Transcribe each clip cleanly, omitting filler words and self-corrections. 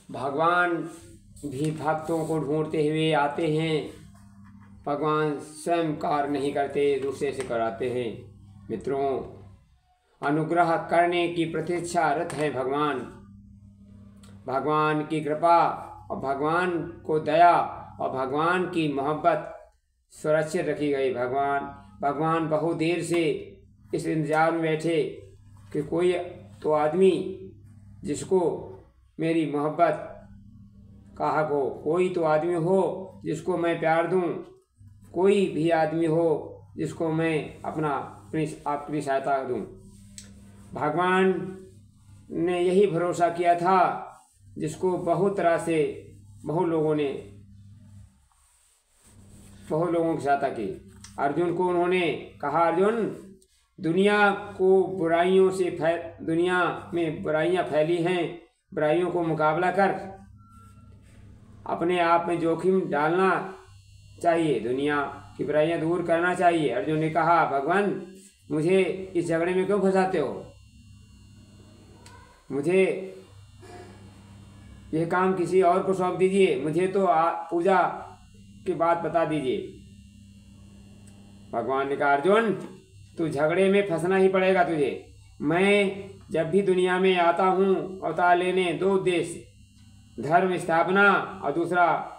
भगवान भी भक्तों को ढूंढते हुए आते हैं। भगवान स्वयं कार्य नहीं करते, दूसरे से कराते हैं। मित्रों, अनुग्रह करने की प्रतीक्षारत है भगवान। भगवान की कृपा और भगवान को दया और भगवान की मोहब्बत सुरक्षित रखी गई। भगवान बहुत देर से इस इंतजार में बैठे कि कोई तो आदमी जिसको मेरी मोहब्बत का हक हो, कोई तो आदमी हो जिसको मैं प्यार दूं, कोई भी आदमी हो जिसको मैं आपकी सहायता दूं। भगवान ने यही भरोसा किया था जिसको बहुत तरह से बहुत लोगों की सहायता की। अर्जुन को उन्होंने कहा, अर्जुन, दुनिया में बुराइयां फैली हैं, बुराइयों को मुकाबला कर अपने आप में जोखिम डालना चाहिए, दुनिया की बुराइयां दूर करना चाहिए। अर्जुन ने कहा, भगवान, मुझे इस झगड़े में क्यों फंसाते हो? मुझे यह काम किसी और को सौंप दीजिए, मुझे तो पूजा की बात बता दीजिए। भगवान ने कहा, अर्जुन, तू झगड़े में फंसना ही पड़ेगा तुझे। मैं जब भी दुनिया में आता हूँ अवतार लेने, दो उद्देश्य, धर्म स्थापना और दूसरा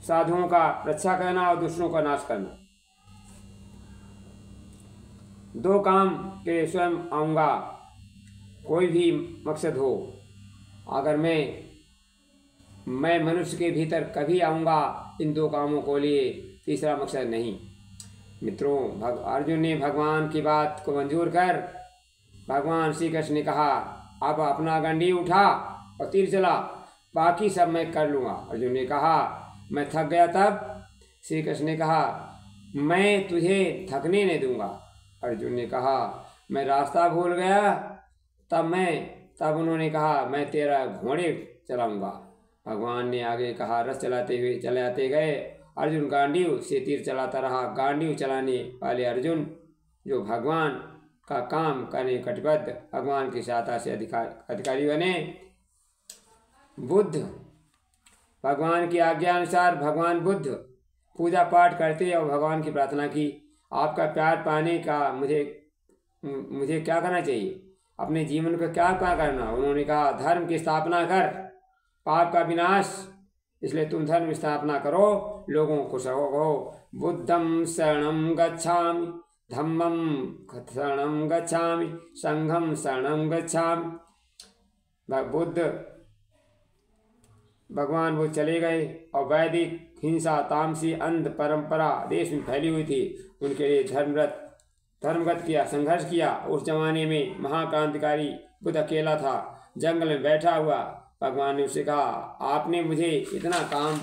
साधुओं का रक्षा करना और दुष्टों का नाश करना। दो काम के स्वयं आऊँगा। कोई भी मकसद हो, अगर मैं मनुष्य के भीतर कभी आऊँगा इन दो कामों को लिए, तीसरा मकसद नहीं। मित्रों, अर्जुन ने भगवान की बात को मंजूर कर भगवान श्री कृष्ण ने कहा, अब अपना गंडी उठा और तीर चला, बाकी सब मैं कर लूँगा। अर्जुन ने कहा, मैं थक गया। तब श्री कृष्ण ने कहा, मैं तुझे थकने नहीं दूंगा। अर्जुन ने कहा, मैं रास्ता भूल गया। तब उन्होंने कहा, मैं तेरा घोड़े चलाऊंगा। भगवान ने आगे कहा, रथ चलाते हुए चलाते गए। अर्जुन गांडीव से तीर चलाता रहा। गांडीव चलाने वाले अर्जुन, जो भगवान का काम करने कटिबद्ध, भगवान की सहायता से अधिकारी बने। बुद्ध, भगवान की आज्ञा अनुसार भगवान बुद्ध पूजा पाठ करते और भगवान की प्रार्थना की, आपका प्यार पाने का मुझे क्या करना चाहिए, अपने जीवन को क्या करना। उन्होंने कहा, धर्म की स्थापना कर, पाप का विनाश, इसलिए तुम धर्म स्थापना करो, लोगों को सहो। बुद्धं शरणं गच्छामि, धम्मं शरणं गच्छामि, संघं शरणं गच्छामि। भगवान वो चले गए और वैदिक हिंसा, तामसी, अंध परंपरा देश में फैली हुई थी, उनके लिए धर्मगत किया, संघर्ष किया। उस जमाने में महाक्रांतिकारी बुद्ध अकेला था, जंगल में बैठा हुआ। भगवान ने उससे कहा, आपने मुझे इतना काम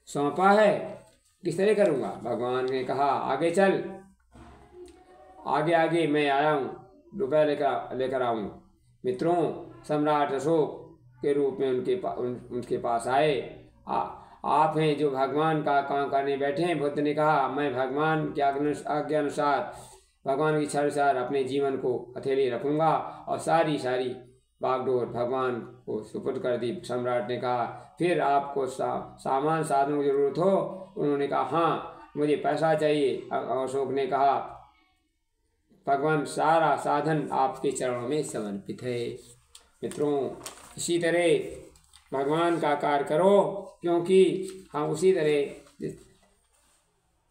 सौंपा है, किस तरह करूँगा? भगवान ने कहा, आगे चल, आगे मैं आया हूँ, रुपया लेकर आऊँगा। मित्रों, सम्राट अशोक के रूप में उनके पास आए। आप हैं जो भगवान का काम करने बैठे हैं। बुद्ध ने कहा, मैं भगवान की आज्ञा अनुसार, भगवान की इच्छा अनुसार अपने जीवन को हथेली रखूँगा। और सारी बागडोर भगवान को सुपुर्द कर दी। सम्राट ने कहा, फिर आपको सामान साधनों की जरूरत हो? उन्होंने कहा, हाँ, मुझे पैसा चाहिए। अशोक ने कहा, भगवान, सारा साधन आपके चरणों में समर्पित है। मित्रों, इसी तरह भगवान का कार्य करो, क्योंकि हम उसी तरह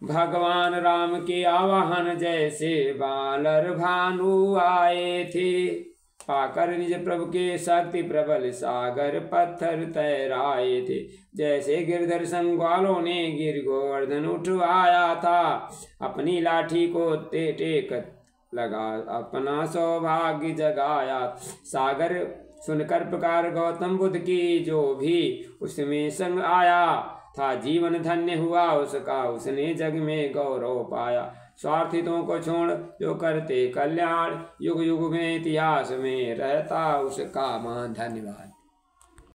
भगवान राम के आवाहन जैसे बानर भानु आए थे, पाकर निज प्रभु के शक्ति प्रबल सागर पत्थर तैराए थे। जैसे गिरधर संग्वालों ने गिर गोवर्धन उठवाया था, अपनी लाठी को टेक लगा अपना सौभाग्य जगाया। सागर सुनकर पुकार गौतम बुद्ध की, जो भी उसमें संग आया था, जीवन धन्य हुआ उसका, उसने जग में गौरव पाया। स्वार्थितों को छोड़ जो करते कल्याण, युग युग में इतिहास में रहता उसका मान। धन्यवाद।